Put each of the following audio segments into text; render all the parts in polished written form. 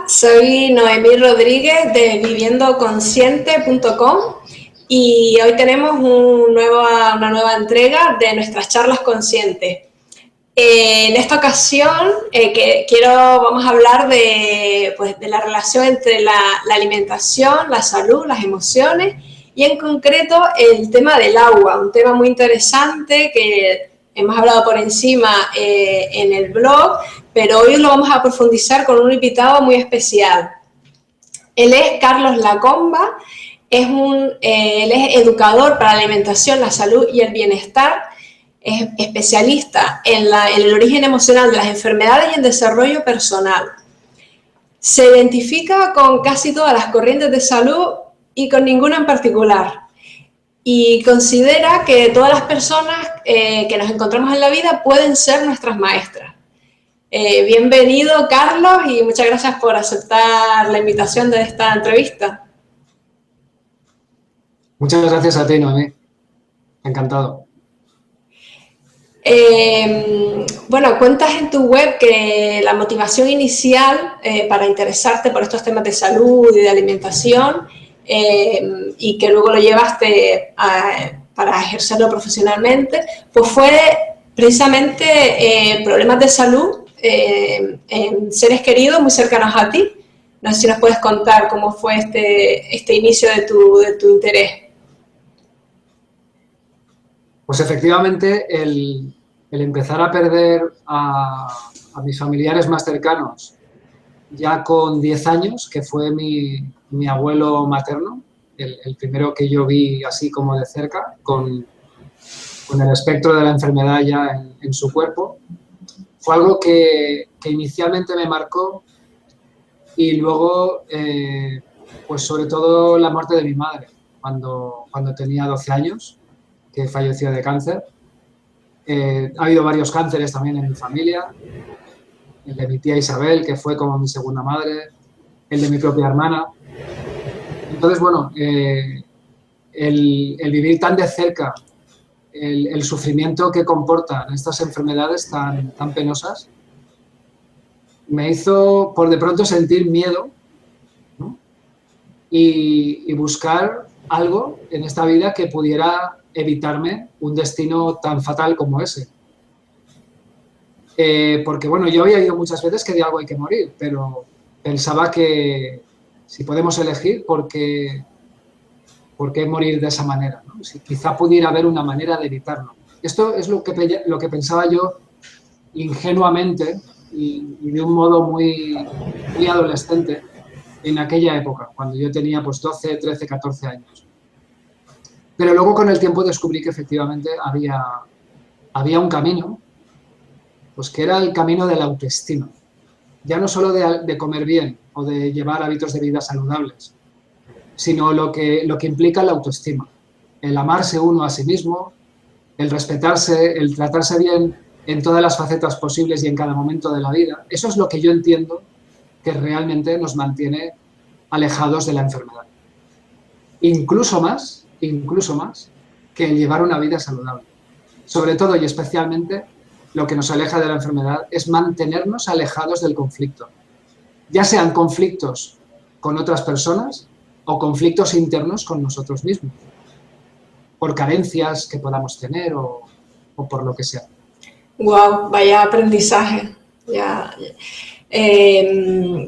soy Noemí Rodríguez de viviendoconsciente.com y hoy tenemos una nueva entrega de nuestras charlas conscientes. En esta ocasión vamos a hablar de la relación entre la alimentación, la salud, las emociones y en concreto el tema del agua, un tema muy interesante que hemos hablado por encima en el blog, pero hoy lo vamos a profundizar con un invitado muy especial. Él es Carlos Lacomba, él es educador para la alimentación, la salud y el bienestar, es especialista en el origen emocional de las enfermedades y en desarrollo personal. Se identifica con casi todas las corrientes de salud y con ninguna en particular. Y considera que todas las personas que nos encontramos en la vida pueden ser nuestras maestras. Bienvenido, Carlos, y muchas gracias por aceptar la invitación de esta entrevista. Muchas gracias a ti, Noemí. Encantado. Bueno, cuentas en tu web que la motivación inicial para interesarte por estos temas de salud y de alimentación y que luego lo llevaste para ejercerlo profesionalmente, pues fue precisamente problemas de salud en seres queridos muy cercanos a ti. No sé si nos puedes contar cómo fue este inicio de tu interés. Pues efectivamente, el empezar a perder a mis familiares más cercanos ya con 10 años, que fue mi abuelo materno, el primero que yo vi así como de cerca, con el espectro de la enfermedad ya en su cuerpo, fue algo que inicialmente me marcó y luego, pues sobre todo la muerte de mi madre, cuando tenía 12 años, que falleció de cáncer. Ha habido varios cánceres también en mi familia, el de mi tía Isabel, que fue como mi segunda madre, el de mi propia hermana. Entonces, bueno, el vivir tan de cerca el sufrimiento que comportan estas enfermedades tan penosas me hizo por de pronto sentir miedo, ¿no? y buscar algo en esta vida que pudiera evitarme un destino tan fatal como ese. Porque bueno, yo había oído muchas veces que de algo hay que morir, pero pensaba que si podemos elegir, ¿por qué morir de esa manera, ¿no? Si quizá pudiera haber una manera de evitarlo. Esto es lo que pensaba yo ingenuamente y de un modo muy adolescente en aquella época, cuando yo tenía pues 12, 13, 14 años. Pero luego con el tiempo descubrí que efectivamente había un camino, pues que era el camino de la autoestima. Ya no solo de comer bien o de llevar hábitos de vida saludables, sino lo que implica la autoestima. El amarse uno a sí mismo, el respetarse, el tratarse bien en todas las facetas posibles y en cada momento de la vida. Eso es lo que yo entiendo que realmente nos mantiene alejados de la enfermedad. Incluso más que el llevar una vida saludable. Sobre todo y especialmente, lo que nos aleja de la enfermedad es mantenernos alejados del conflicto. Ya sean conflictos con otras personas o conflictos internos con nosotros mismos, por carencias que podamos tener o por lo que sea. Wow, vaya aprendizaje.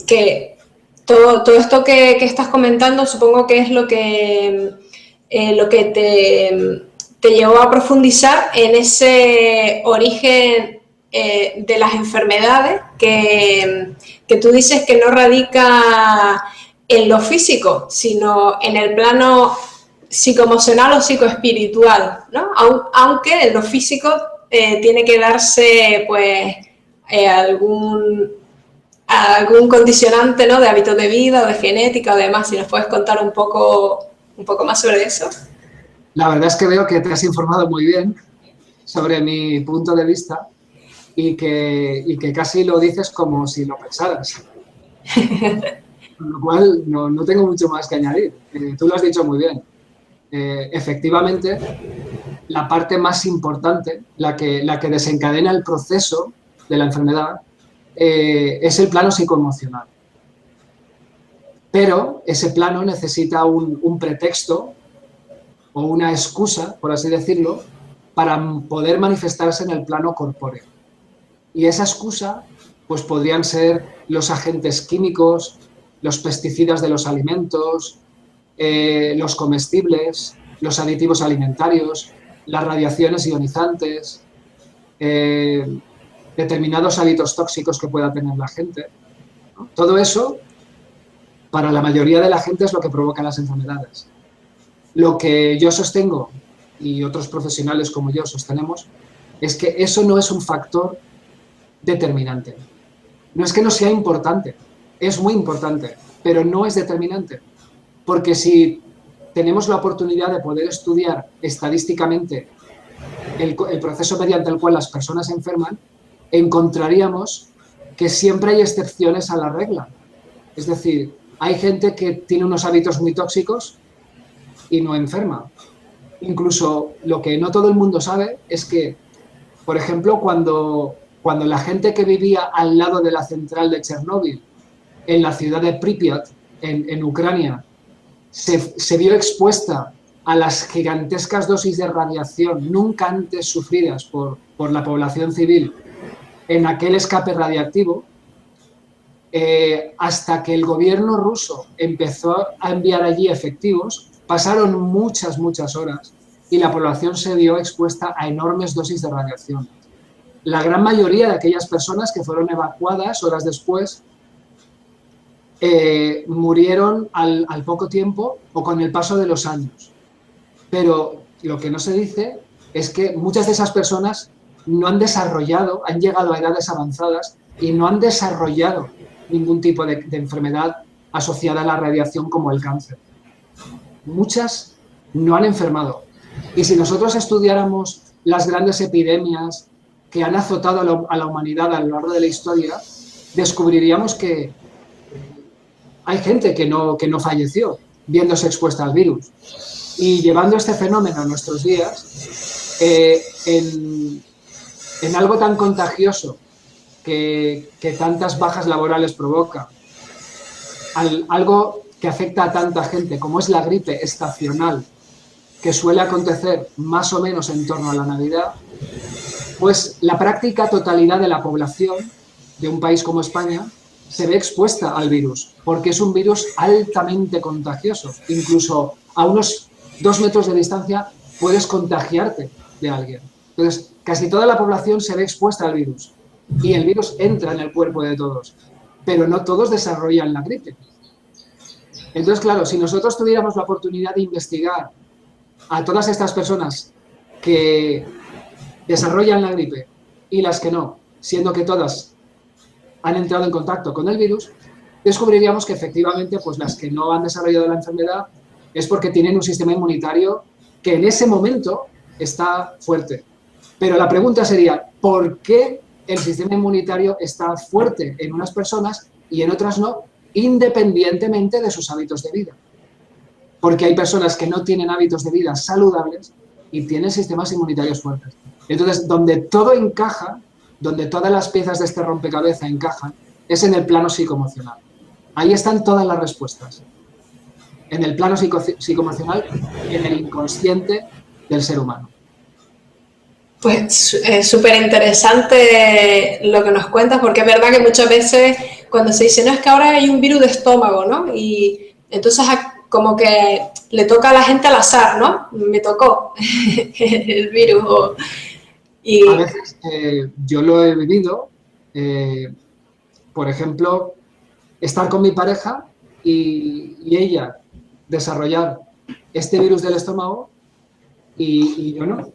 Que todo esto que estás comentando supongo que es lo que te llevó a profundizar en ese origen de las enfermedades que tú dices que no radica en lo físico, sino en el plano psicoemocional o psicoespiritual, ¿no? Aunque en lo físico tiene que darse pues algún condicionante, ¿no? De hábitos de vida o de genética o demás. Si nos puedes contar un poco más sobre eso. La verdad es que veo que te has informado muy bien sobre mi punto de vista y que casi lo dices como si lo pensaras. Con lo cual no tengo mucho más que añadir. Tú lo has dicho muy bien. Efectivamente, la parte más importante, la que desencadena el proceso de la enfermedad, es el plano psicoemocional. pero ese plano necesita un pretexto o una excusa, por así decirlo, para poder manifestarse en el plano corpóreo. Y esa excusa pues podrían ser los agentes químicos, los pesticidas de los alimentos, los comestibles, los aditivos alimentarios, las radiaciones ionizantes, determinados hábitos tóxicos que pueda tener la gente, ¿no? Todo eso, para la mayoría de la gente, es lo que provoca las enfermedades. Lo que yo sostengo, y otros profesionales como yo sostenemos, es que eso no es un factor determinante. No es que no sea importante, es muy importante, pero no es determinante. Porque si tenemos la oportunidad de poder estudiar estadísticamente el proceso mediante el cual las personas se enferman, encontraríamos que siempre hay excepciones a la regla. Es decir, hay gente que tiene unos hábitos muy tóxicos y no enferma. Incluso lo que no todo el mundo sabe es que, por ejemplo, cuando la gente que vivía al lado de la central de Chernóbil, en la ciudad de Pripyat, en Ucrania, se vio expuesta a las gigantescas dosis de radiación nunca antes sufridas por la población civil en aquel escape radiactivo, hasta que el gobierno ruso empezó a enviar allí efectivos, pasaron muchas horas y la población se vio expuesta a enormes dosis de radiación. La gran mayoría de aquellas personas que fueron evacuadas horas después murieron al poco tiempo o con el paso de los años. Pero lo que no se dice es que muchas de esas personas no han desarrollado, han llegado a edades avanzadas y no han desarrollado ningún tipo de enfermedad asociada a la radiación como el cáncer. Muchas no han enfermado. Y si nosotros estudiáramos las grandes epidemias que han azotado a la humanidad a lo largo de la historia, descubriríamos que hay gente que no falleció viéndose expuesta al virus. Y llevando este fenómeno a nuestros días, en algo tan contagioso que tantas bajas laborales provoca, algo que afecta a tanta gente como es la gripe estacional, que suele acontecer más o menos en torno a la Navidad, pues la práctica totalidad de la población de un país como España se ve expuesta al virus, porque es un virus altamente contagioso. Incluso a unos 2 metros de distancia puedes contagiarte de alguien. Entonces, casi toda la población se ve expuesta al virus y el virus entra en el cuerpo de todos, pero no todos desarrollan la gripe. Entonces, claro, si nosotros tuviéramos la oportunidad de investigar a todas estas personas que desarrollan la gripe y las que no, siendo que todas han entrado en contacto con el virus, descubriríamos que efectivamente pues las que no han desarrollado la enfermedad es porque tienen un sistema inmunitario que en ese momento está fuerte. Pero la pregunta sería, ¿por qué el sistema inmunitario está fuerte en unas personas y en otras no, independientemente de sus hábitos de vida? Porque hay personas que no tienen hábitos de vida saludables y tienen sistemas inmunitarios fuertes. Entonces, donde todo encaja, donde todas las piezas de este rompecabezas encajan, es en el plano psicoemocional. Ahí están todas las respuestas. En el plano psicoemocional y en el inconsciente del ser humano. Pues es súper interesante lo que nos cuentas, porque es verdad que muchas veces cuando se dice, no, es que ahora hay un virus de estómago, ¿no? Y entonces como que le toca a la gente al azar, ¿no? Me tocó el virus. Y a veces yo lo he vivido, por ejemplo, estar con mi pareja y ella desarrollar este virus del estómago y yo no.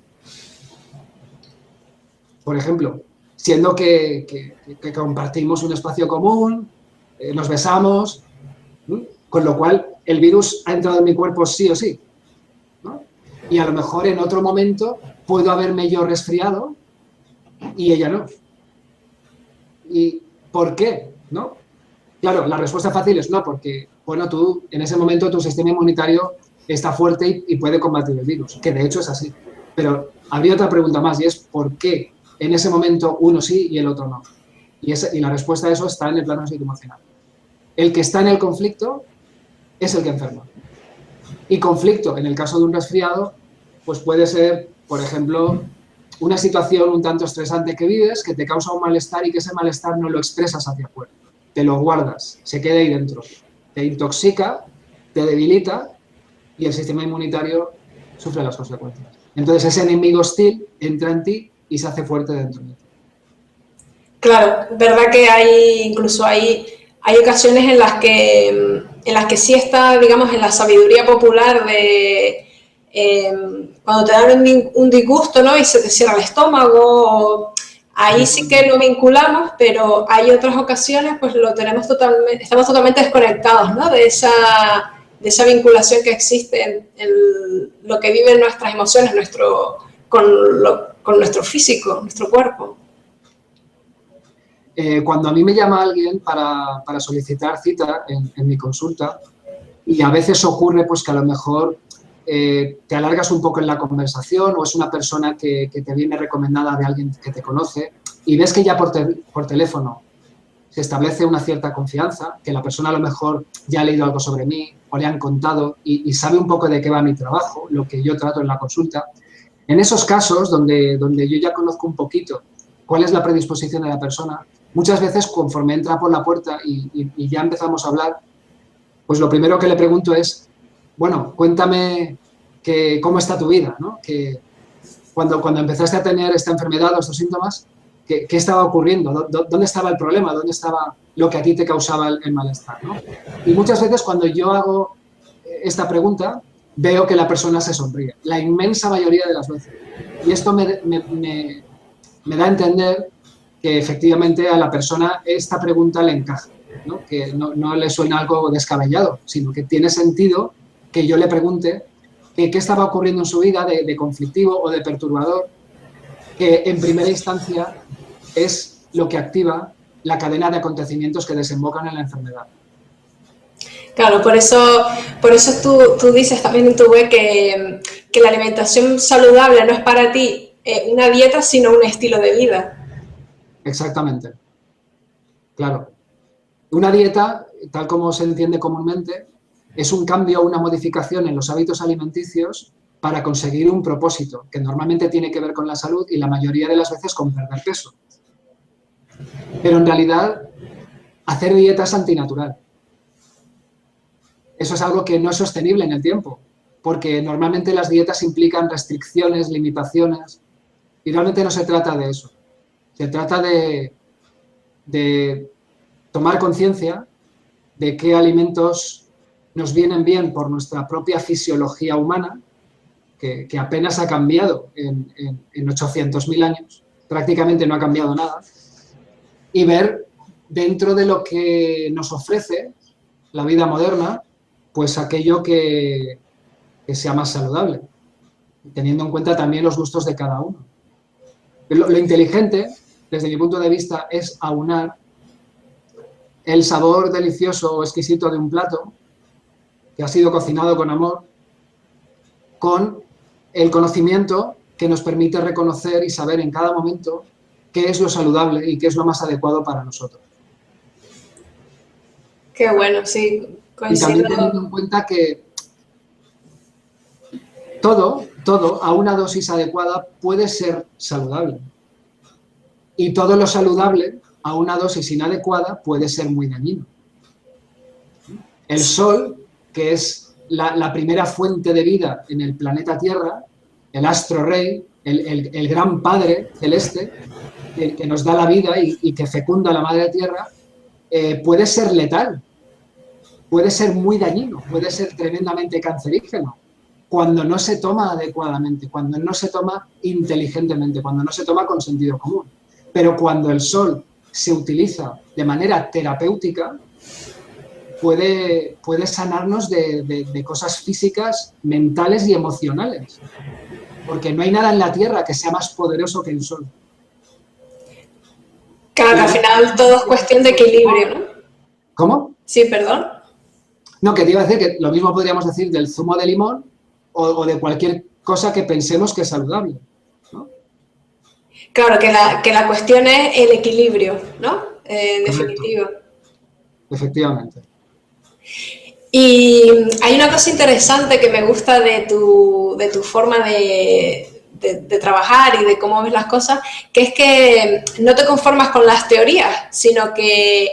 Por ejemplo, siendo que compartimos un espacio común, nos besamos, ¿no? Con lo cual el virus ha entrado en mi cuerpo sí o sí, ¿no? Y a lo mejor en otro momento puedo haberme yo resfriado y ella no. ¿Y por qué? ¿No? Claro, la respuesta fácil es no, porque, bueno, tú en ese momento tu sistema inmunitario está fuerte y puede combatir el virus, que de hecho es así. Pero habría otra pregunta más y es ¿por qué en ese momento uno sí y el otro no? Y la respuesta a eso está en el plano psicoemocional. El que está en el conflicto es el que enferma. Y conflicto, en el caso de un resfriado, pues puede ser, por ejemplo, una situación un tanto estresante que vives, que te causa un malestar y que ese malestar no lo expresas hacia afuera. Te lo guardas, se queda ahí dentro. Te intoxica, te debilita y el sistema inmunitario sufre las consecuencias. Entonces ese enemigo hostil entra en ti y se hace fuerte dentro de ti. Claro, verdad que incluso hay ocasiones en las que sí está, digamos, en la sabiduría popular de cuando te dan un disgusto, ¿no? Y se te cierra el estómago, ahí sí que lo vinculamos, pero hay otras ocasiones, pues estamos totalmente desconectados, ¿no? De esa vinculación que existe en lo que viven nuestras emociones, con nuestro físico, nuestro cuerpo. Cuando a mí me llama alguien para solicitar cita en mi consulta, y a veces ocurre pues que a lo mejor te alargas un poco en la conversación o es una persona que te viene recomendada de alguien que te conoce y ves que ya por teléfono se establece una cierta confianza, que la persona a lo mejor ya ha leído algo sobre mí o le han contado y sabe un poco de qué va mi trabajo, lo que yo trato en la consulta. En esos casos donde yo ya conozco un poquito cuál es la predisposición de la persona, muchas veces conforme entra por la puerta y ya empezamos a hablar, pues lo primero que le pregunto es, bueno, cuéntame cómo está tu vida, ¿no? Que cuando empezaste a tener esta enfermedad o estos síntomas, ¿qué estaba ocurriendo? ¿Dónde estaba el problema? ¿Dónde estaba lo que a ti te causaba el malestar, ¿no? Y muchas veces cuando yo hago esta pregunta, veo que la persona se sonríe, la inmensa mayoría de las veces. Y esto me da a entender que efectivamente a la persona esta pregunta le encaja, ¿no? Que no le suena algo descabellado, sino que tiene sentido que yo le pregunte qué estaba ocurriendo en su vida de conflictivo o de perturbador, que en primera instancia es lo que activa la cadena de acontecimientos que desembocan en la enfermedad. Claro, por eso tú dices también en tu web que la alimentación saludable no es para ti una dieta, sino un estilo de vida. Exactamente. Claro. Una dieta, tal como se entiende comúnmente, es un cambio o una modificación en los hábitos alimenticios para conseguir un propósito, que normalmente tiene que ver con la salud y la mayoría de las veces con perder peso. Pero en realidad, hacer dieta es antinatural. Eso es algo que no es sostenible en el tiempo, porque normalmente las dietas implican restricciones, limitaciones, y realmente no se trata de eso. Se trata de tomar conciencia de qué alimentos nos vienen bien por nuestra propia fisiología humana, que apenas ha cambiado en 800.000 años, prácticamente no ha cambiado nada, y ver dentro de lo que nos ofrece la vida moderna, pues aquello que sea más saludable, teniendo en cuenta también los gustos de cada uno. Lo inteligente, desde mi punto de vista, es aunar el sabor delicioso o exquisito de un plato que ha sido cocinado con amor, con el conocimiento que nos permite reconocer y saber en cada momento qué es lo saludable y qué es lo más adecuado para nosotros. Qué bueno, sí, coincido. Y también teniendo en cuenta que todo a una dosis adecuada puede ser saludable. Y todo lo saludable a una dosis inadecuada puede ser muy dañino. El sol, que es la primera fuente de vida en el planeta Tierra, el astro rey, el gran padre celeste, que nos da la vida y que fecunda la madre tierra, puede ser letal, puede ser muy dañino, puede ser tremendamente cancerígeno, cuando no se toma adecuadamente, cuando no se toma inteligentemente, cuando no se toma con sentido común. Pero cuando el sol se utiliza de manera terapéutica, puede sanarnos de cosas físicas, mentales y emocionales. Porque no hay nada en la Tierra que sea más poderoso que el sol. Claro, que al final todo es cuestión de equilibrio, ¿no? ¿Cómo? Sí, perdón. No, que te iba a decir que lo mismo podríamos decir del zumo de limón o de cualquier cosa que pensemos que es saludable, ¿no? Claro, que la cuestión es el equilibrio, ¿no? En Correcto. definitiva. Efectivamente. Y hay una cosa interesante que me gusta de tu forma de trabajar y de cómo ves las cosas, que es que no te conformas con las teorías, sino que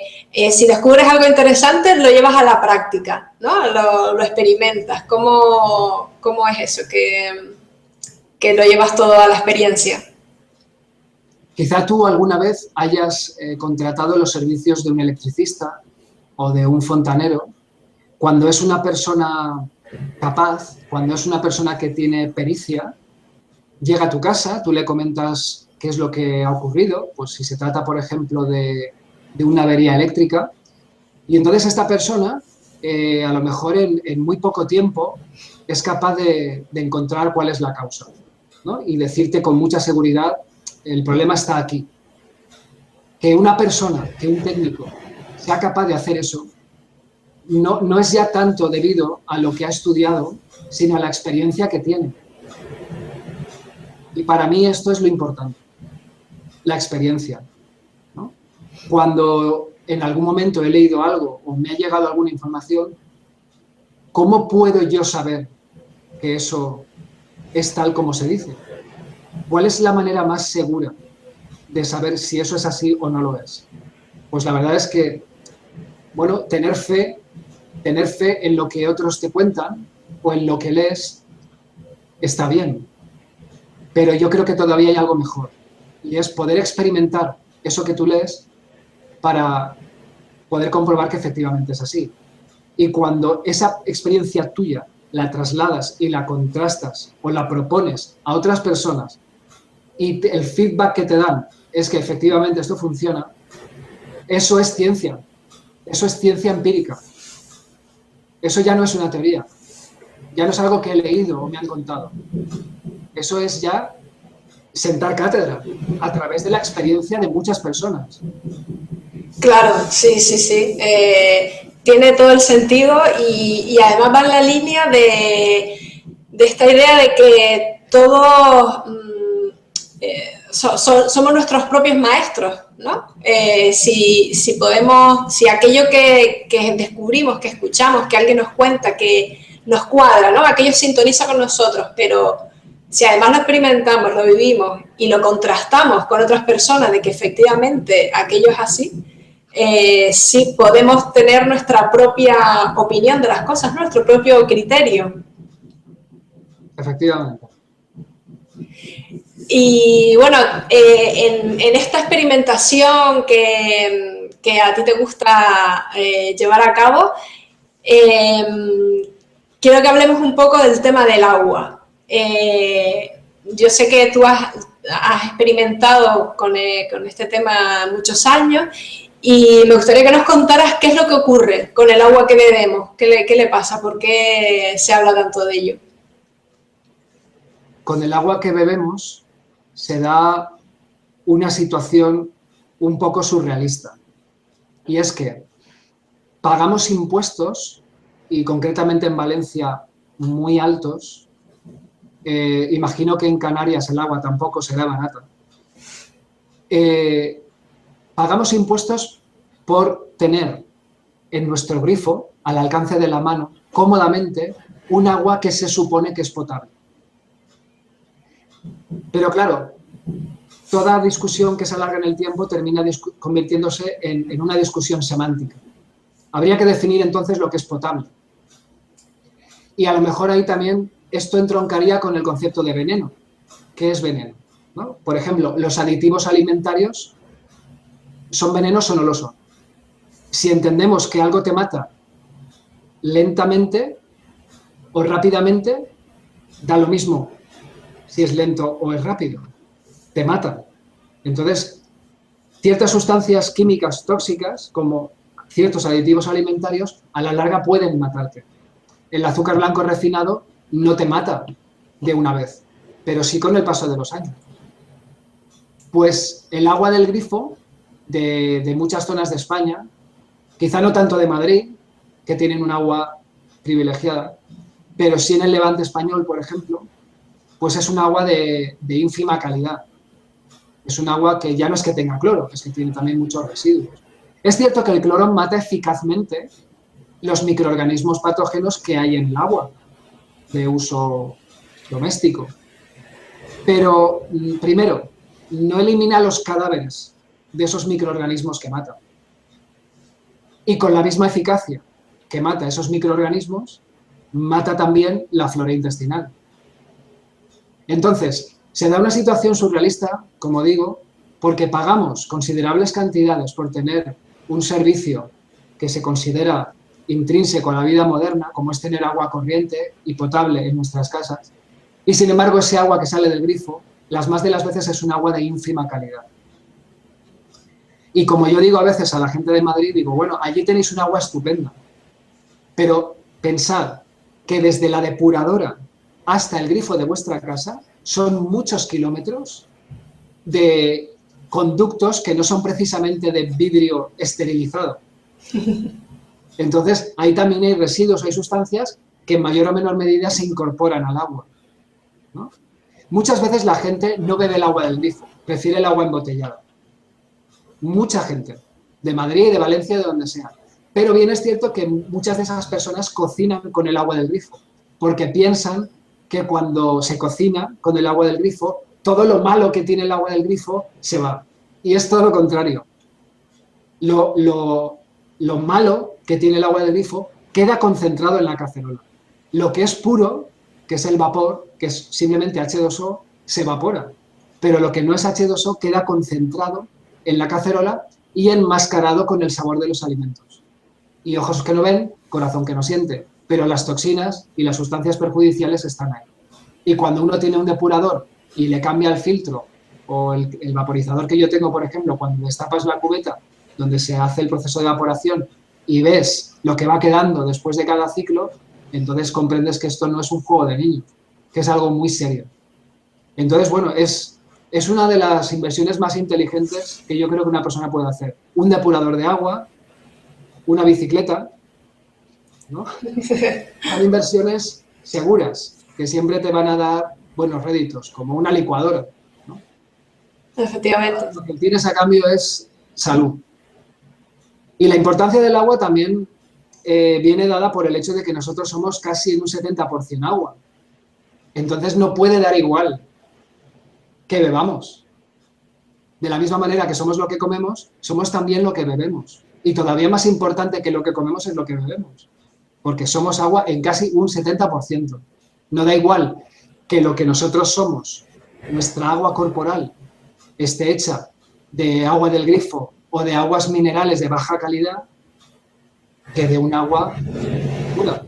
si descubres algo interesante lo llevas a la práctica, ¿no? Lo experimentas. ¿Cómo es eso? Que lo llevas todo a la experiencia. Quizá tú alguna vez hayas contratado los servicios de un electricista o de un fontanero. Cuando es una persona capaz, cuando es una persona que tiene pericia, llega a tu casa, tú le comentas qué es lo que ha ocurrido, pues si se trata, por ejemplo, de una avería eléctrica, y entonces esta persona, a lo mejor en muy poco tiempo, es capaz de encontrar cuál es la causa, ¿no? Y decirte con mucha seguridad, el problema está aquí. Que una persona, que un técnico, sea capaz de hacer eso, no es ya tanto debido a lo que ha estudiado, sino a la experiencia que tiene. Y para mí esto es lo importante, la experiencia, ¿no? Cuando en algún momento he leído algo o me ha llegado alguna información, ¿cómo puedo yo saber que eso es tal como se dice? ¿Cuál es la manera más segura de saber si eso es así o no lo es? Pues la verdad es que, bueno, tener fe en lo que otros te cuentan o en lo que lees está bien, pero yo creo que todavía hay algo mejor, y es poder experimentar eso que tú lees para poder comprobar que efectivamente es así. Y cuando esa experiencia tuya la trasladas y la contrastas o la propones a otras personas y el feedback que te dan es que efectivamente esto funciona, eso es ciencia empírica. Eso ya no es una teoría, ya no es algo que he leído o me han contado. Eso es ya sentar cátedra a través de la experiencia de muchas personas. Claro, sí, sí, sí. Tiene todo el sentido y además va en la línea de esta idea de que todos somos nuestros propios maestros, ¿no? Si podemos, si aquello que descubrimos, que escuchamos, que alguien nos cuenta, que nos cuadra, ¿no? Aquello sintoniza con nosotros, pero si además lo experimentamos, lo vivimos y lo contrastamos con otras personas de que efectivamente aquello es así, sí podemos tener nuestra propia opinión de las cosas, nuestro propio criterio. Efectivamente. Y bueno, en esta experimentación que a ti te gusta llevar a cabo, quiero que hablemos un poco del tema del agua. Yo sé que tú has experimentado con este tema muchos años y me gustaría que nos contaras qué es lo que ocurre con el agua que bebemos, qué le pasa, por qué se habla tanto de ello. Con el agua que bebemos se da una situación un poco surrealista. Y es que pagamos impuestos, y concretamente en Valencia, muy altos. Imagino que en Canarias el agua tampoco será barata. Pagamos impuestos por tener en nuestro grifo, al alcance de la mano, cómodamente, un agua que se supone que es potable. Pero claro, toda discusión que se alarga en el tiempo termina convirtiéndose en una discusión semántica. Habría que definir entonces lo que es potable. Y a lo mejor ahí también esto entroncaría con el concepto de veneno. ¿Qué es veneno? ¿No? Por ejemplo, los aditivos alimentarios, ¿son venenos o no lo son? Si entendemos que algo te mata lentamente o rápidamente, da lo mismo si es lento o es rápido. Te mata. Entonces, ciertas sustancias químicas tóxicas, como ciertos aditivos alimentarios, a la larga pueden matarte. El azúcar blanco refinado no te mata de una vez, pero sí con el paso de los años. Pues el agua del grifo de muchas zonas de España, quizá no tanto de Madrid, que tienen un agua privilegiada, pero sí en el Levante español, por ejemplo, pues es un agua de ínfima calidad. Es un agua que ya no es que tenga cloro, es que tiene también muchos residuos. Es cierto que el cloro mata eficazmente los microorganismos patógenos que hay en el agua de uso doméstico. Pero, primero, no elimina los cadáveres de esos microorganismos que mata. Y con la misma eficacia que mata esos microorganismos, mata también la flora intestinal. Entonces, se da una situación surrealista, como digo, porque pagamos considerables cantidades por tener un servicio que se considera intrínseco a la vida moderna, como es tener agua corriente y potable en nuestras casas, y sin embargo ese agua que sale del grifo, las más de las veces es un agua de ínfima calidad. Y como yo digo a veces a la gente de Madrid, digo, bueno, allí tenéis un agua estupenda, pero pensad que desde la depuradora hasta el grifo de vuestra casa son muchos kilómetros de conductos que no son precisamente de vidrio esterilizado. Entonces, ahí también hay residuos, hay sustancias que en mayor o menor medida se incorporan al agua, ¿no? Muchas veces la gente no bebe el agua del grifo, prefiere el agua embotellada. Mucha gente, de Madrid, de Valencia, de donde sea. Pero bien es cierto que muchas de esas personas cocinan con el agua del grifo, porque piensan que cuando se cocina con el agua del grifo, todo lo malo que tiene el agua del grifo se va. Y es todo lo contrario. Lo malo que tiene el agua del grifo queda concentrado en la cacerola. Lo que es puro, que es el vapor, que es simplemente H2O, se evapora. Pero lo que no es H2O queda concentrado en la cacerola y enmascarado con el sabor de los alimentos. Y ojos que no ven, corazón que no siente. Pero las toxinas y las sustancias perjudiciales están ahí. Y cuando uno tiene un depurador y le cambia el filtro, o el vaporizador que yo tengo, por ejemplo, cuando destapas la cubeta donde se hace el proceso de evaporación y ves lo que va quedando después de cada ciclo, entonces comprendes que esto no es un juego de niños, que es algo muy serio. Entonces, bueno, es una de las inversiones más inteligentes que yo creo que una persona puede hacer. Un depurador de agua, una bicicleta, ¿no? Son inversiones seguras, que siempre te van a dar buenos réditos, como una licuadora, ¿no? Efectivamente. Lo que tienes a cambio es salud. Y la importancia del agua también viene dada por el hecho de que nosotros somos casi en un 70% agua. Entonces no puede dar igual que bebamos. De la misma manera que somos lo que comemos, somos también lo que bebemos. Y todavía más importante que lo que comemos es lo que bebemos. Porque somos agua en casi un 70%. No da igual que lo que nosotros somos, nuestra agua corporal, esté hecha de agua del grifo o de aguas minerales de baja calidad, que de un agua pura.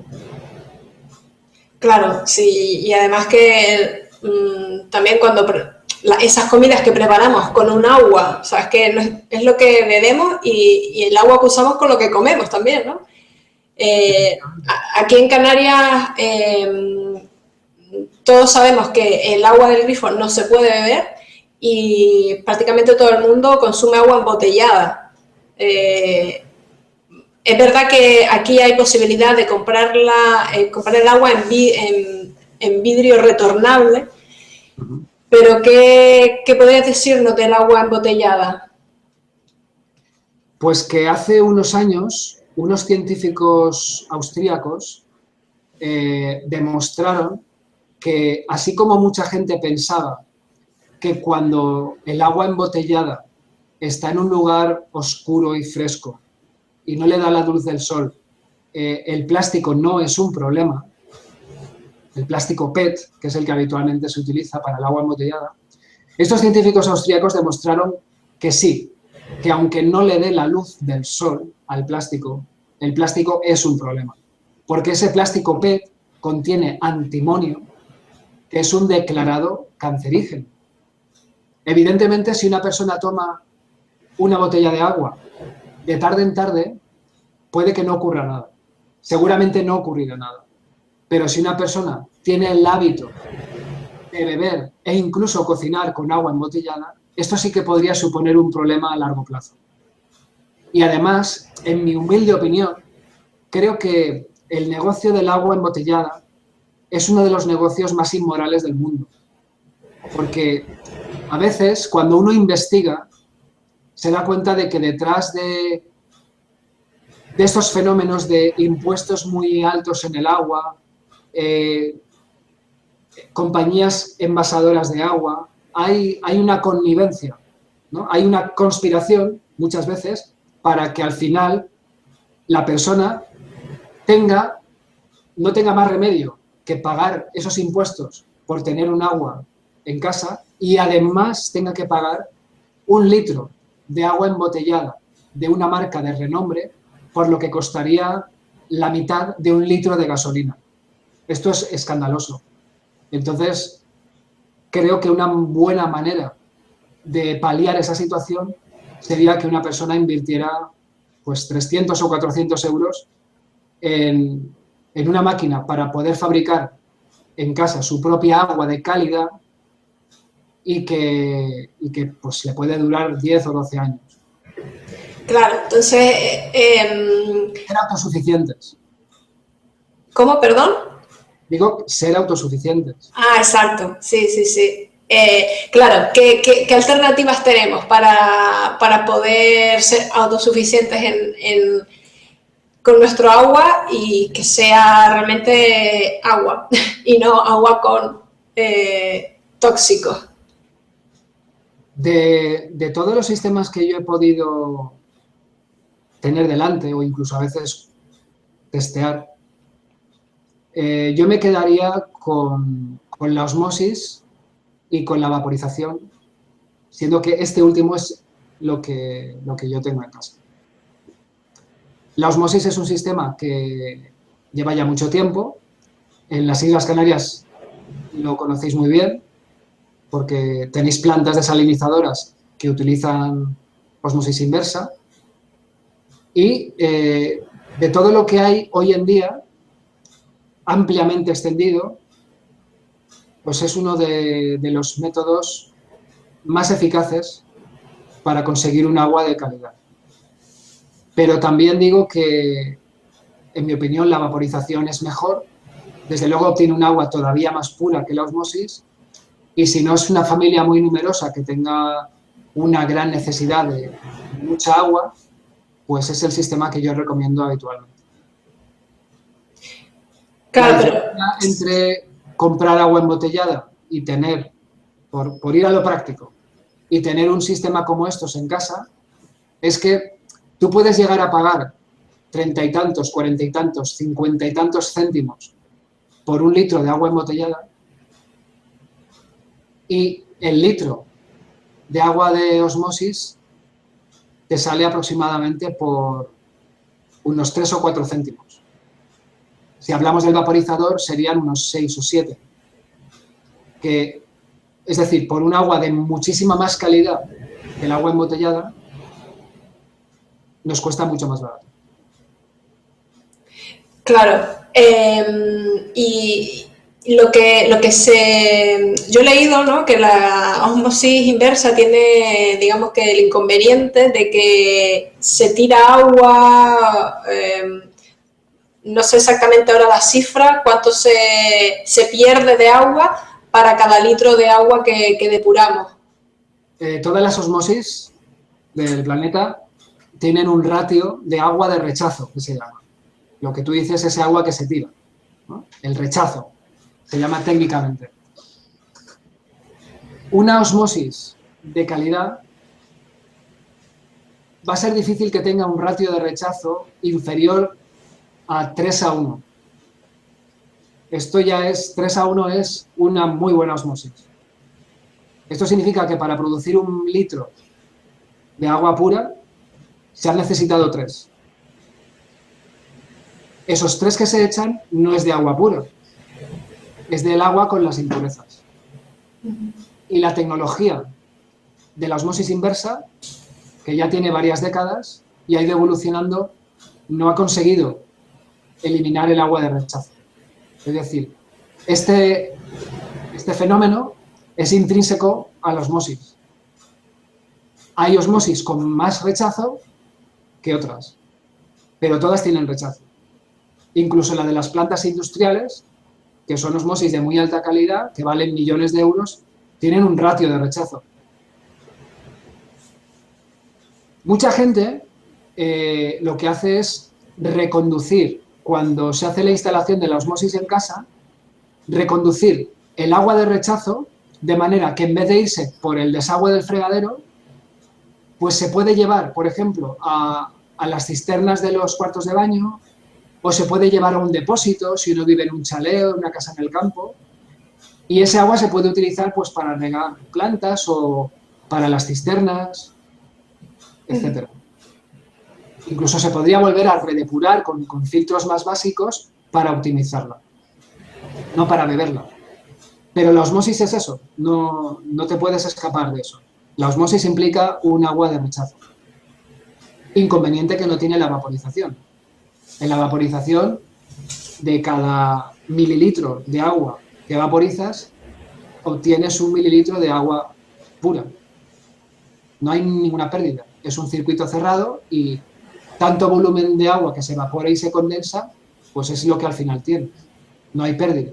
Claro, sí, y además que también cuando esas comidas que preparamos con un agua, o sea, es que es lo que bebemos y el agua que usamos con lo que comemos también, ¿no? Aquí en Canarias todos sabemos que el agua del grifo no se puede beber y prácticamente todo el mundo consume agua embotellada. Es verdad que aquí hay posibilidad de comprar el agua en vidrio retornable, pero ¿qué podrías decirnos del agua embotellada? Pues que hace unos años unos científicos austríacos demostraron que, así como mucha gente pensaba que cuando el agua embotellada está en un lugar oscuro y fresco y no le da la luz del sol, el plástico no es un problema, el plástico PET, que es el que habitualmente se utiliza para el agua embotellada, estos científicos austríacos demostraron que sí, que aunque no le dé la luz del sol al plástico, el plástico es un problema. Porque ese plástico PET contiene antimonio, que es un declarado cancerígeno. Evidentemente, si una persona toma una botella de agua de tarde en tarde, puede que no ocurra nada. Seguramente no ocurrirá nada. Pero si una persona tiene el hábito de beber e incluso cocinar con agua embotellada, esto sí que podría suponer un problema a largo plazo. Y además, en mi humilde opinión, creo que el negocio del agua embotellada es uno de los negocios más inmorales del mundo. Porque a veces, cuando uno investiga, se da cuenta de que detrás de de estos fenómenos de impuestos muy altos en el agua, compañías envasadoras de agua, hay una connivencia, ¿no? Hay una conspiración, muchas veces, para que al final la persona no tenga más remedio que pagar esos impuestos por tener un agua en casa y además tenga que pagar 1 litro de agua embotellada de una marca de renombre por lo que costaría la mitad de 1 litro de gasolina. Esto es escandaloso. Entonces, creo que una buena manera de paliar esa situación sería que una persona invirtiera pues 300 o 400 euros en una máquina para poder fabricar en casa su propia agua de calidad y que pues, le puede durar 10 o 12 años. Claro, entonces... Ser autosuficientes. ¿Cómo, perdón? Digo, ser autosuficientes. Ah, exacto, sí, sí, sí. Claro, ¿qué alternativas tenemos para poder ser autosuficientes con nuestro agua y que sea realmente agua y no agua con tóxicos? De todos los sistemas que yo he podido tener delante o incluso a veces testear, yo me quedaría con la osmosis y con la vaporización, siendo que este último es lo que yo tengo en casa. La osmosis es un sistema que lleva ya mucho tiempo. En las Islas Canarias lo conocéis muy bien, porque tenéis plantas desalinizadoras que utilizan osmosis inversa. Y de todo lo que hay hoy en día, ampliamente extendido, pues es uno de los métodos más eficaces para conseguir un agua de calidad. Pero también digo que, en mi opinión, la vaporización es mejor. Desde luego obtiene un agua todavía más pura que la osmosis. Y si no es una familia muy numerosa que tenga una gran necesidad de mucha agua, pues es el sistema que yo recomiendo habitualmente. Claro, la diferencia entre comprar agua embotellada y tener, por ir a lo práctico, y tener un sistema como estos en casa, es que tú puedes llegar a pagar 30 y tantos, 40 y tantos, 50 y tantos céntimos por 1 litro de agua embotellada y el litro de agua de osmosis te sale aproximadamente por unos 3 o 4 céntimos. Si hablamos del vaporizador serían unos 6 o 7. Es decir, por un agua de muchísima más calidad que el agua embotellada, nos cuesta mucho más barato. Claro, y lo que yo he leído, ¿no? Que la osmosis inversa tiene, digamos que el inconveniente de que se tira agua, no sé exactamente ahora la cifra, cuánto se pierde de agua para cada litro de agua que depuramos. Todas las osmosis del planeta tienen un ratio de agua de rechazo, que se llama. Lo que tú dices es ese agua que se tira, ¿no? El rechazo, se llama técnicamente. Una osmosis de calidad va a ser difícil que tenga un ratio de rechazo inferior a 3:1. Esto ya es, 3:1 es una muy buena osmosis. Esto significa que para producir 1 litro de agua pura se han necesitado 3. Esos 3 que se echan no es de agua pura, es del agua con las impurezas. Y la tecnología de la osmosis inversa, que ya tiene varias décadas y ha ido evolucionando, no ha conseguido eliminar el agua de rechazo. Es decir, este fenómeno es intrínseco a la osmosis. Hay osmosis con más rechazo que otras, pero todas tienen rechazo. Incluso la de las plantas industriales, que son osmosis de muy alta calidad, que valen millones de euros, tienen un ratio de rechazo. Mucha gente lo que hace es reconducir, cuando se hace la instalación de la osmosis en casa, reconducir el agua de rechazo de manera que en vez de irse por el desagüe del fregadero, pues se puede llevar, por ejemplo, a las cisternas de los cuartos de baño, o se puede llevar a un depósito si uno vive en un chalet o en una casa en el campo, y ese agua se puede utilizar pues para regar plantas o para las cisternas, etcétera. Incluso se podría volver a redepurar con filtros más básicos para optimizarla, no para beberla. Pero la osmosis es eso, no te puedes escapar de eso. La osmosis implica un agua de rechazo. Inconveniente que no tiene la vaporización. En la vaporización, de cada mililitro de agua que vaporizas, obtienes 1 mililitro de agua pura. No hay ninguna pérdida. Es un circuito cerrado y tanto volumen de agua que se evapora y se condensa, pues es lo que al final tienes. No hay pérdida.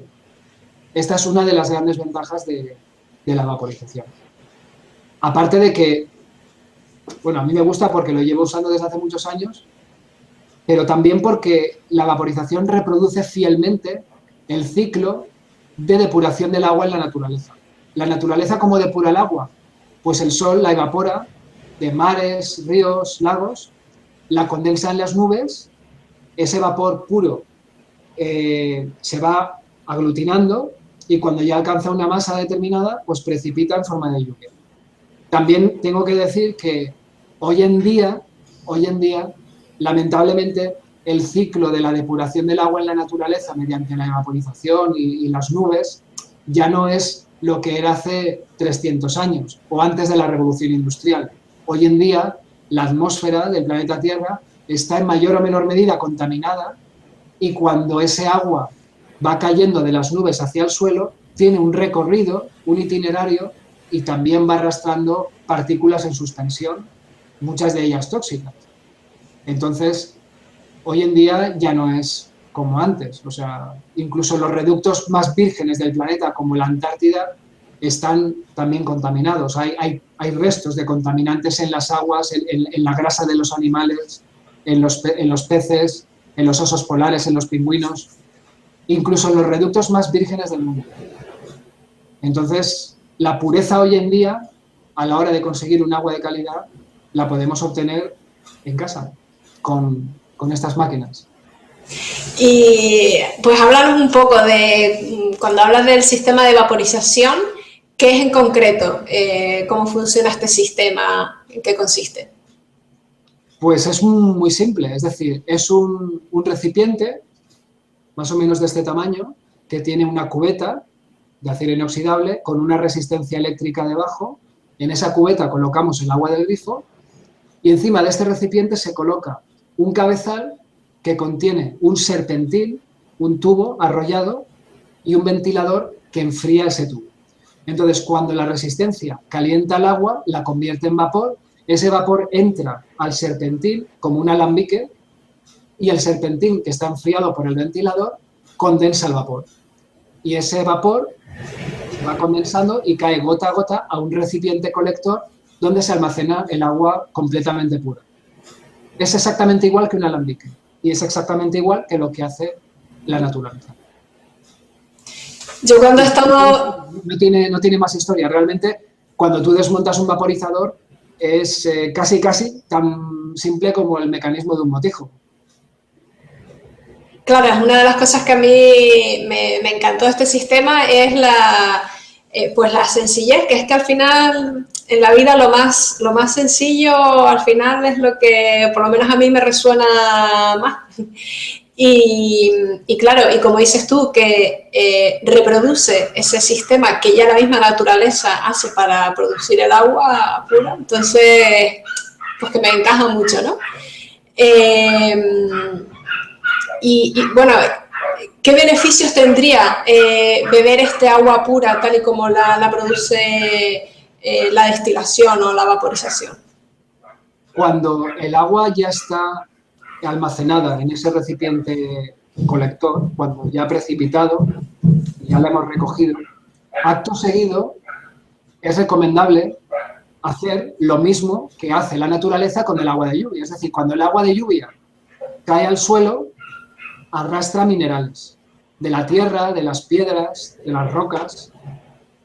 Esta es una de las grandes ventajas de la vaporización. Aparte de que, bueno, a mí me gusta porque lo llevo usando desde hace muchos años, pero también porque la vaporización reproduce fielmente el ciclo de depuración del agua en la naturaleza. La naturaleza, ¿cómo depura el agua? Pues el sol la evapora de mares, ríos, lagos, la condensa en las nubes, ese vapor puro se va aglutinando y cuando ya alcanza una masa determinada, pues precipita en forma de lluvia. También tengo que decir que hoy en día, lamentablemente, el ciclo de la depuración del agua en la naturaleza mediante la evaporización y las nubes ya no es lo que era hace 300 años o antes de la revolución industrial. Hoy en día, la atmósfera del planeta Tierra está en mayor o menor medida contaminada y cuando ese agua va cayendo de las nubes hacia el suelo, tiene un recorrido, un itinerario y también va arrastrando partículas en suspensión, muchas de ellas tóxicas. Entonces, hoy en día ya no es como antes. O sea, incluso los reductos más vírgenes del planeta, como la Antártida, están también contaminados. Hay restos de contaminantes en las aguas, en la grasa de los animales, en los peces, en los osos polares, en los pingüinos, incluso en los reductos más vírgenes del mundo. Entonces, la pureza hoy en día, a la hora de conseguir un agua de calidad, la podemos obtener en casa, con estas máquinas. Y pues háblanos un poco de, cuando hablas del sistema de vaporización, ¿qué es en concreto? ¿Cómo funciona este sistema? ¿En qué consiste? Pues es muy simple, es decir, es un recipiente, más o menos de este tamaño, que tiene una cubeta de acero inoxidable con una resistencia eléctrica debajo. En esa cubeta colocamos el agua del grifo y encima de este recipiente se coloca un cabezal que contiene un serpentín, un tubo arrollado y un ventilador que enfría ese tubo. Entonces, cuando la resistencia calienta el agua, la convierte en vapor, ese vapor entra al serpentín como un alambique y el serpentín, que está enfriado por el ventilador, condensa el vapor. Y ese vapor se va condensando y cae gota a gota a un recipiente colector donde se almacena el agua completamente pura. Es exactamente igual que un alambique y es exactamente igual que lo que hace la naturaleza. Yo cuando he estado... No tiene más historia. Realmente, cuando tú desmontas un vaporizador, es casi tan simple como el mecanismo de un botijo. Claro, es una de las cosas que a mí me encantó de este sistema, es pues la sencillez, que es que al final en la vida lo más sencillo al final es lo que por lo menos a mí me resuena más. Y claro, y como dices tú, que reproduce ese sistema que ya la misma naturaleza hace para producir el agua pura, entonces pues que me encaja mucho, ¿no? Y bueno, ¿qué beneficios tendría beber este agua pura tal y como la produce la destilación o la vaporización? Cuando el agua ya está almacenada en ese recipiente colector, cuando ya ha precipitado, ya la hemos recogido, acto seguido es recomendable hacer lo mismo que hace la naturaleza con el agua de lluvia. Es decir, cuando el agua de lluvia cae al suelo, arrastra minerales de la tierra, de las piedras, de las rocas.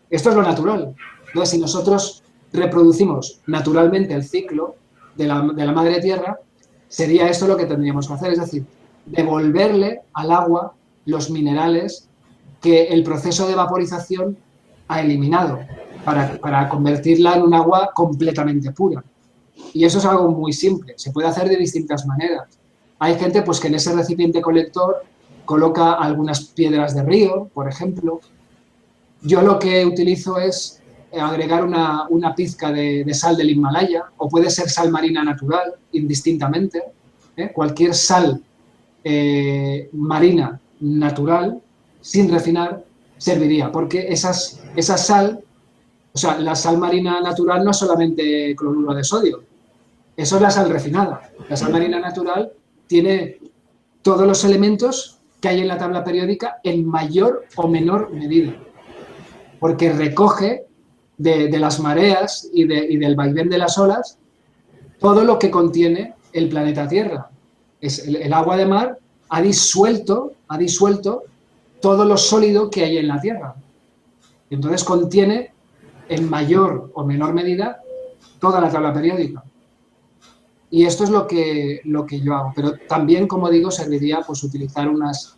Esto es lo natural. Entonces, si nosotros reproducimos naturalmente el ciclo de la madre tierra, sería esto lo que tendríamos que hacer, es decir, devolverle al agua los minerales que el proceso de vaporización ha eliminado para convertirla en un agua completamente pura. Y eso es algo muy simple, se puede hacer de distintas maneras. Hay gente pues, que en ese recipiente colector coloca algunas piedras de río, por ejemplo. Yo lo que utilizo es agregar una pizca de sal del Himalaya, o puede ser sal marina natural, indistintamente. Cualquier sal marina natural, sin refinar, serviría, porque esa sal, o sea, la sal marina natural no es solamente cloruro de sodio, eso es la sal refinada. La sal marina natural tiene todos los elementos que hay en la tabla periódica en mayor o menor medida, porque recoge de las mareas y del vaivén de las olas todo lo que contiene el planeta Tierra. El agua de mar ha disuelto todo lo sólido que hay en la Tierra. Entonces contiene en mayor o menor medida toda la tabla periódica. Y esto es lo que yo hago. Pero también, como digo, serviría pues, utilizar unas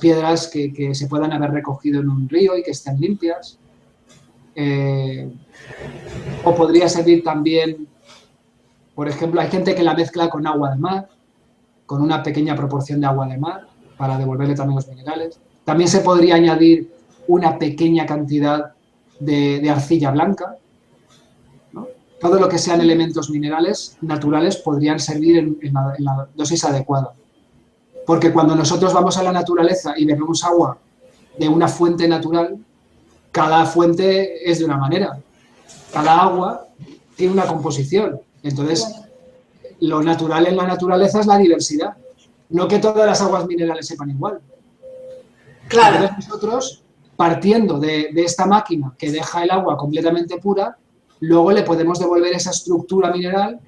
piedras que se puedan haber recogido en un río y que estén limpias. O podría servir también, por ejemplo, hay gente que la mezcla con agua de mar, con una pequeña proporción de agua de mar, para devolverle también los minerales. También se podría añadir una pequeña cantidad de arcilla blanca, ¿no? Todo lo que sean elementos minerales naturales podrían servir en la dosis adecuada. Porque cuando nosotros vamos a la naturaleza y bebemos agua de una fuente natural, cada fuente es de una manera. Cada agua tiene una composición. Entonces, lo natural en la naturaleza es la diversidad. No que todas las aguas minerales sepan igual. Claro. Entonces nosotros, partiendo de esta máquina que deja el agua completamente pura, luego le podemos devolver esa estructura mineral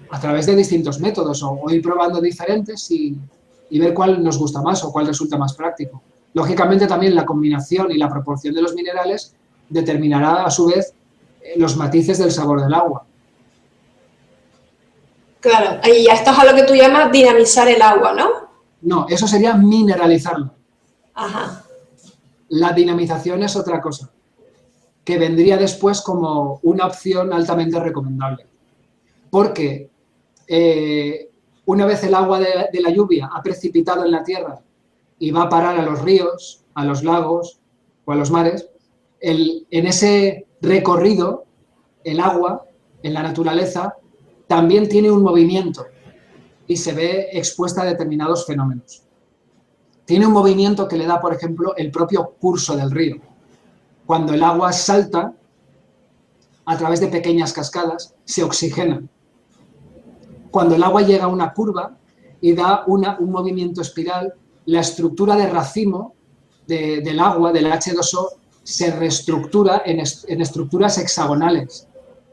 a través de distintos métodos o ir probando diferentes y ver cuál nos gusta más o cuál resulta más práctico. Lógicamente también la combinación y la proporción de los minerales determinará a su vez los matices del sabor del agua. Claro, y esto es a lo que tú llamas dinamizar el agua, ¿no? No, eso sería mineralizarlo. Ajá. La dinamización es otra cosa, que vendría después como una opción altamente recomendable. Porque una vez el agua de la lluvia ha precipitado en la tierra y va a parar a los ríos, a los lagos o a los mares, en ese recorrido, el agua en la naturaleza también tiene un movimiento y se ve expuesta a determinados fenómenos. Tiene un movimiento que le da, por ejemplo, el propio curso del río. Cuando el agua salta a través de pequeñas cascadas, se oxigena. Cuando el agua llega a una curva y da un movimiento espiral, la estructura de racimo del agua, del H2O, se reestructura en estructuras hexagonales,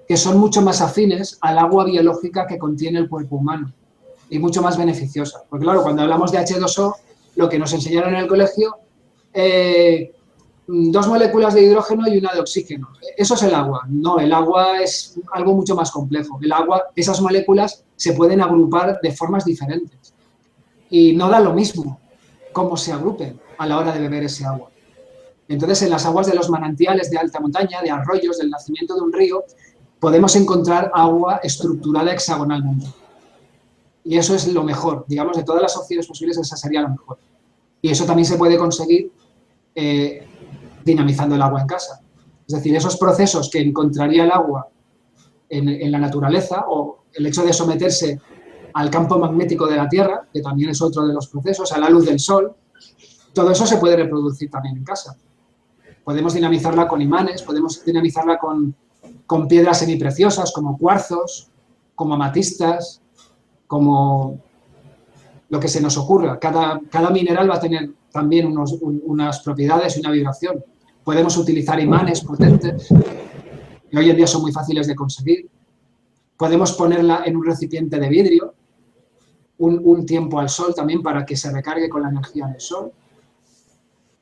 que son mucho más afines al agua biológica que contiene el cuerpo humano y mucho más beneficiosa. Porque claro, cuando hablamos de H2O, lo que nos enseñaron en el colegio, 2 moléculas de hidrógeno y una de oxígeno. Eso es el agua. No, el agua es algo mucho más complejo. El agua, esas moléculas se pueden agrupar de formas diferentes. Y no da lo mismo cómo se agrupen a la hora de beber ese agua. Entonces, en las aguas de los manantiales de alta montaña, de arroyos, del nacimiento de un río, podemos encontrar agua estructurada hexagonalmente. Y eso es lo mejor. Digamos, de todas las opciones posibles, esa sería la mejor. Y eso también se puede conseguir dinamizando el agua en casa. Es decir, esos procesos que encontraría el agua en la naturaleza, o el hecho de someterse al campo magnético de la Tierra, que también es otro de los procesos, a la luz del sol, todo eso se puede reproducir también en casa. Podemos dinamizarla con imanes, podemos dinamizarla con piedras semipreciosas como cuarzos, como amatistas, como lo que se nos ocurra. Cada mineral va a tener también unas propiedades y una vibración. Podemos utilizar imanes potentes, que hoy en día son muy fáciles de conseguir. Podemos ponerla en un recipiente de vidrio un tiempo al sol también para que se recargue con la energía del sol.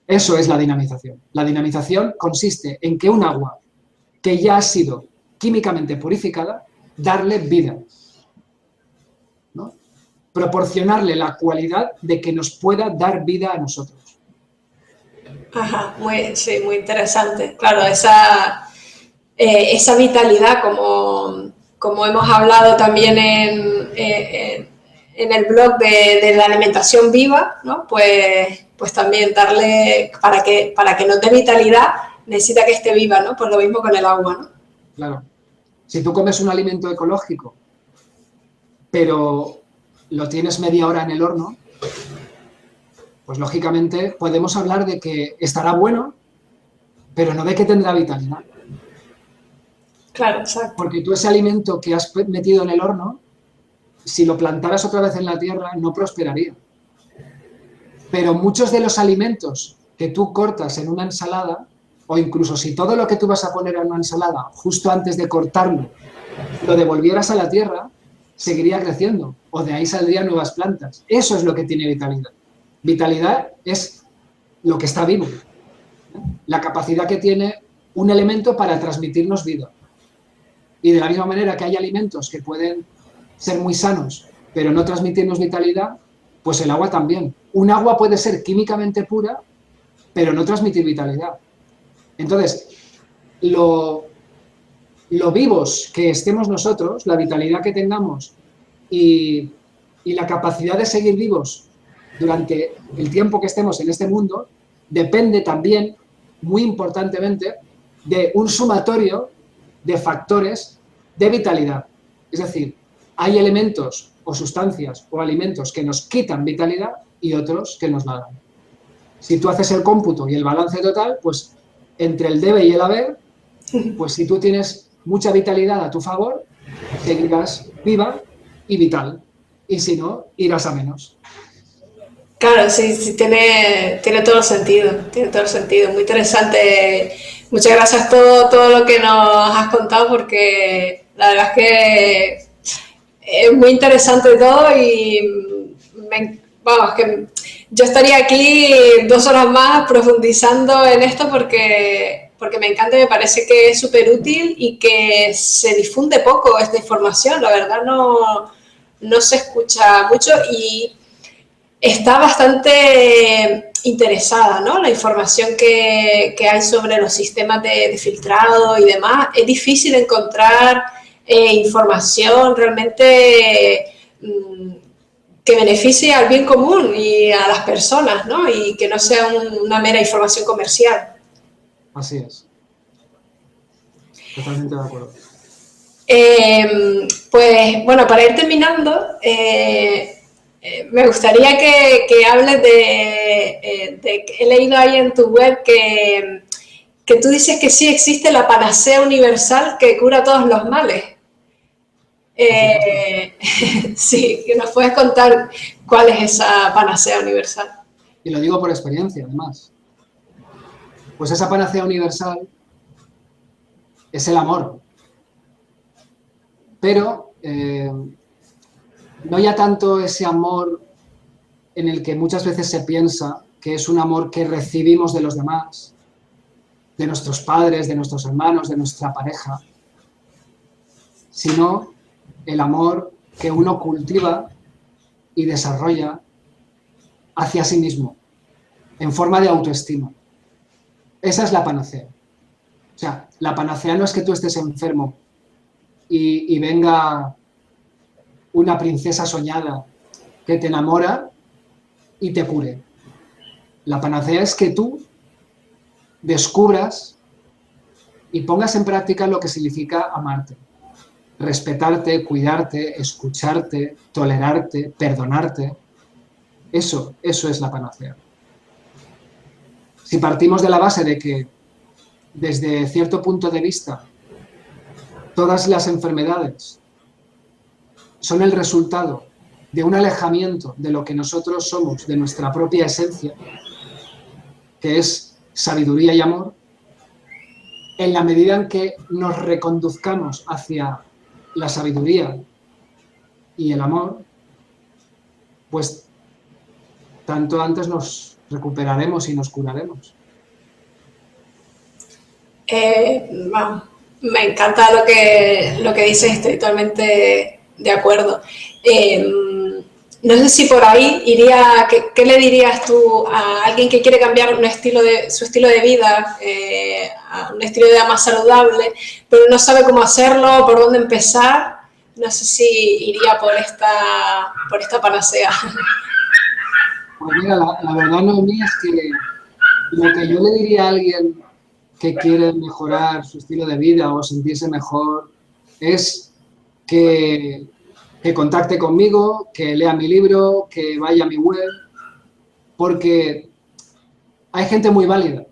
Eso es la dinamización. La dinamización consiste en que un agua que ya ha sido químicamente purificada, darle vida, ¿no? Proporcionarle la cualidad de que nos pueda dar vida a nosotros. Ajá, sí, muy interesante. Claro, esa vitalidad, como hemos hablado también en el blog de la alimentación viva, ¿no? Pues también darle, para que nos dé vitalidad, necesita que esté viva, ¿no? Pues lo mismo con el agua, ¿no? Claro. Si tú comes un alimento ecológico, pero lo tienes media hora en el horno, pues lógicamente podemos hablar de que estará bueno, pero no de que tendrá vitalidad. Claro, exacto. Porque tú ese alimento que has metido en el horno, si lo plantaras otra vez en la tierra, no prosperaría. Pero muchos de los alimentos que tú cortas en una ensalada, o incluso si todo lo que tú vas a poner en una ensalada, justo antes de cortarlo, lo devolvieras a la tierra, seguiría creciendo, o de ahí saldrían nuevas plantas. Eso es lo que tiene vitalidad. Vitalidad es lo que está vivo, la capacidad que tiene un elemento para transmitirnos vida. Y de la misma manera que hay alimentos que pueden ser muy sanos, pero no transmitirnos vitalidad, pues el agua también. Un agua puede ser químicamente pura, pero no transmitir vitalidad. Entonces, lo vivos que estemos nosotros, la vitalidad que tengamos y la capacidad de seguir vivos durante el tiempo que estemos en este mundo, depende también, muy importantemente, de un sumatorio de factores de vitalidad. Es decir, hay elementos o sustancias o alimentos que nos quitan vitalidad y otros que nos la dan. Si tú haces el cómputo y el balance total, pues entre el debe y el haber, pues si tú tienes mucha vitalidad a tu favor, seguirás viva y vital. Y si no, irás a menos. Claro, sí, tiene todo el sentido, muy interesante. Muchas gracias todo lo que nos has contado, porque la verdad es que es muy interesante todo y vamos, que yo estaría aquí 2 horas más profundizando en esto porque me encanta, me parece que es súper útil y que se difunde poco esta información, la verdad no se escucha mucho y está bastante interesada, ¿no? La información que hay sobre los sistemas de filtrado y demás. Es difícil encontrar información realmente que beneficie al bien común y a las personas, ¿no? Y que no sea una mera información comercial. Así es. Totalmente de acuerdo. Pues bueno, para ir terminando, me gustaría que hables he leído ahí en tu web que tú dices que sí existe la panacea universal que cura todos los males. Sí, que nos puedes contar cuál es esa panacea universal. Y lo digo por experiencia, además. Pues esa panacea universal es el amor. Pero no ya tanto ese amor en el que muchas veces se piensa que es un amor que recibimos de los demás, de nuestros padres, de nuestros hermanos, de nuestra pareja, sino el amor que uno cultiva y desarrolla hacia sí mismo, en forma de autoestima. Esa es la panacea. O sea, la panacea no es que tú estés enfermo y venga una princesa soñada que te enamora y te cure. La panacea es que tú descubras y pongas en práctica lo que significa amarte, respetarte, cuidarte, escucharte, tolerarte, perdonarte. Eso es la panacea. Si partimos de la base de que desde cierto punto de vista todas las enfermedades son el resultado de un alejamiento de lo que nosotros somos, de nuestra propia esencia, que es sabiduría y amor, en la medida en que nos reconduzcamos hacia la sabiduría y el amor, pues tanto antes nos recuperaremos y nos curaremos. Vamos, me encanta lo que dices, estoy totalmente de acuerdo. No sé si por ahí iría, ¿qué le dirías tú a alguien que quiere cambiar su estilo de vida, a un estilo de vida más saludable, pero no sabe cómo hacerlo, por dónde empezar? No sé si iría por esta panacea. Pues mira, la verdad, Noemí, es que lo que yo le diría a alguien que quiere mejorar su estilo de vida o sentirse mejor es que contacte conmigo, que lea mi libro, que vaya a mi web, porque hay gente muy válida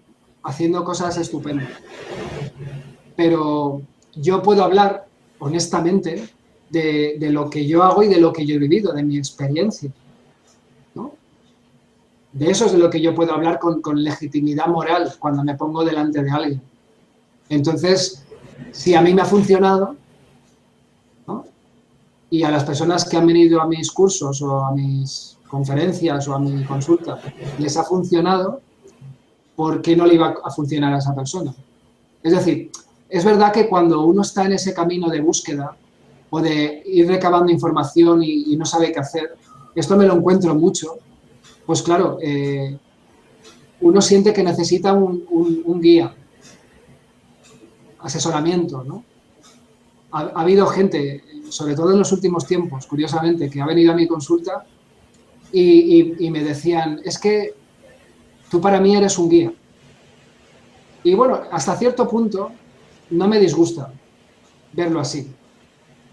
haciendo cosas estupendas. Pero yo puedo hablar honestamente de lo que yo hago y de lo que yo he vivido, de mi experiencia, ¿no? De eso es de lo que yo puedo hablar con legitimidad moral cuando me pongo delante de alguien. Entonces, si a mí me ha funcionado, ¿no? Y a las personas que han venido a mis cursos o a mis conferencias o a mi consulta les ha funcionado, ¿por qué no le iba a funcionar a esa persona? Es decir, es verdad que cuando uno está en ese camino de búsqueda o de ir recabando información y no sabe qué hacer, esto me lo encuentro mucho, pues claro, uno siente que necesita un guía, asesoramiento, ¿no? Ha habido gente, sobre todo en los últimos tiempos, curiosamente, que ha venido a mi consulta y me decían, es que tú para mí eres un guía. Y bueno, hasta cierto punto no me disgusta verlo así,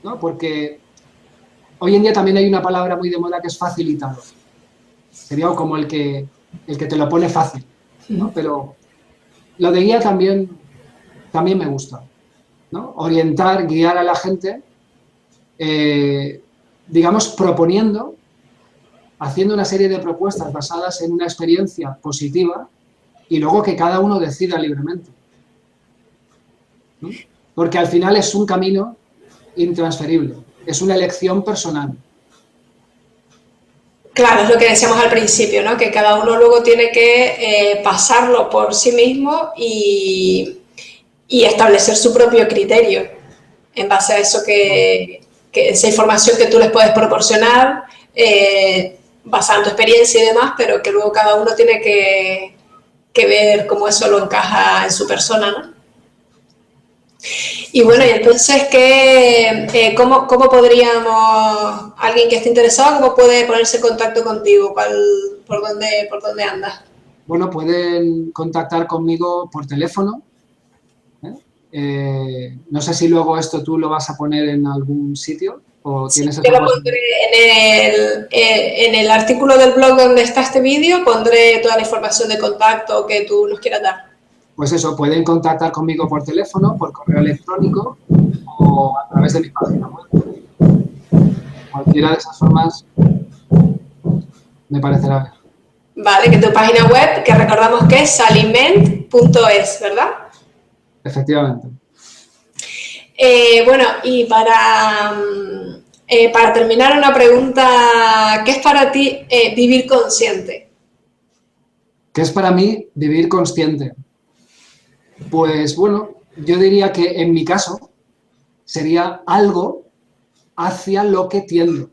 ¿no? Porque hoy en día también hay una palabra muy de moda que es facilitador. Sería como el que te lo pone fácil, ¿no? Pero lo de guía también me gusta, ¿no? Orientar, guiar a la gente, digamos, proponiendo, haciendo una serie de propuestas basadas en una experiencia positiva y luego que cada uno decida libremente, ¿no? Porque al final es un camino intransferible, es una elección personal. Claro, es lo que decíamos al principio, ¿no? Que cada uno luego tiene que pasarlo por sí mismo y establecer su propio criterio en base a eso que esa información que tú les puedes proporcionar, basada en tu experiencia y demás, pero que luego cada uno tiene que ver cómo eso lo encaja en su persona, ¿no? Y bueno, y entonces, ¿cómo podríamos, alguien que esté interesado, cómo puede ponerse en contacto contigo? ¿Por dónde andas? Bueno, pueden contactar conmigo por teléfono. No sé si luego esto tú lo vas a poner en algún sitio o tienes Sí, esa yo lo posibilidad. pondré en el artículo del blog donde está este vídeo, pondré toda la información de contacto que tú nos quieras dar. Pues eso, pueden contactar conmigo por teléfono, por correo electrónico o a través de mi página web. Cualquiera de esas formas me parecerá bien. Vale, que tu página web, que recordamos que es saliment.es, ¿verdad? Efectivamente. Bueno, y para terminar, una pregunta, ¿qué es para ti vivir consciente? ¿Qué es para mí vivir consciente? Pues bueno, yo diría que en mi caso sería algo hacia lo que tiendo.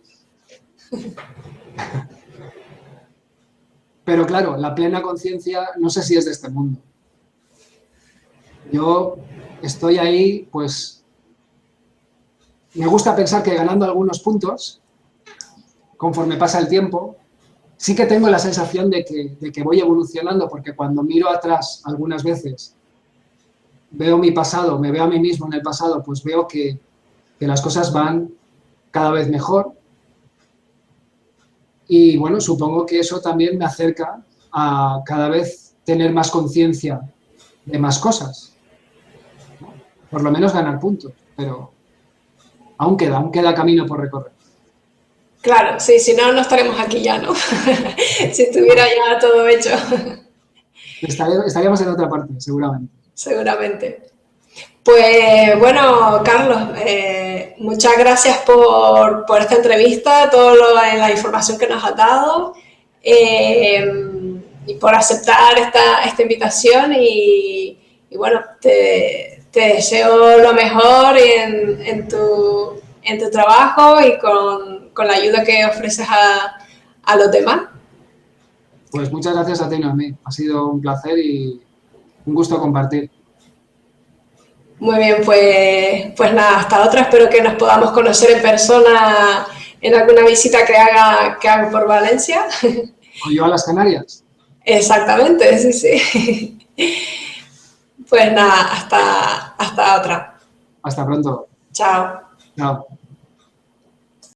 Pero claro, la plena conciencia no sé si es de este mundo. Yo estoy ahí, pues, me gusta pensar que ganando algunos puntos, conforme pasa el tiempo, sí que tengo la sensación de que voy evolucionando, porque cuando miro atrás algunas veces, veo mi pasado, me veo a mí mismo en el pasado, pues veo que las cosas van cada vez mejor. Y bueno, supongo que eso también me acerca a cada vez tener más conciencia de más cosas, ¿no? Por lo menos ganar puntos, pero aún queda camino por recorrer. Claro, sí, si no, no estaremos aquí ya, ¿no? Si estuviera ya todo hecho, Estaríamos en otra parte, seguramente. seguramente. Pues bueno, Carlos, muchas gracias por esta entrevista, la información que nos has dado y por aceptar esta invitación y bueno, te deseo lo mejor en tu trabajo y con la ayuda que ofreces a los demás. Pues muchas gracias a ti, Noemí. Ha sido un placer y un gusto compartir. Muy bien, pues nada, hasta otra. Espero que nos podamos conocer en persona en alguna visita que haga por Valencia. ¿O yo a las Canarias? Exactamente, sí, sí. Pues nada, hasta otra. Hasta pronto. Chao. Chao.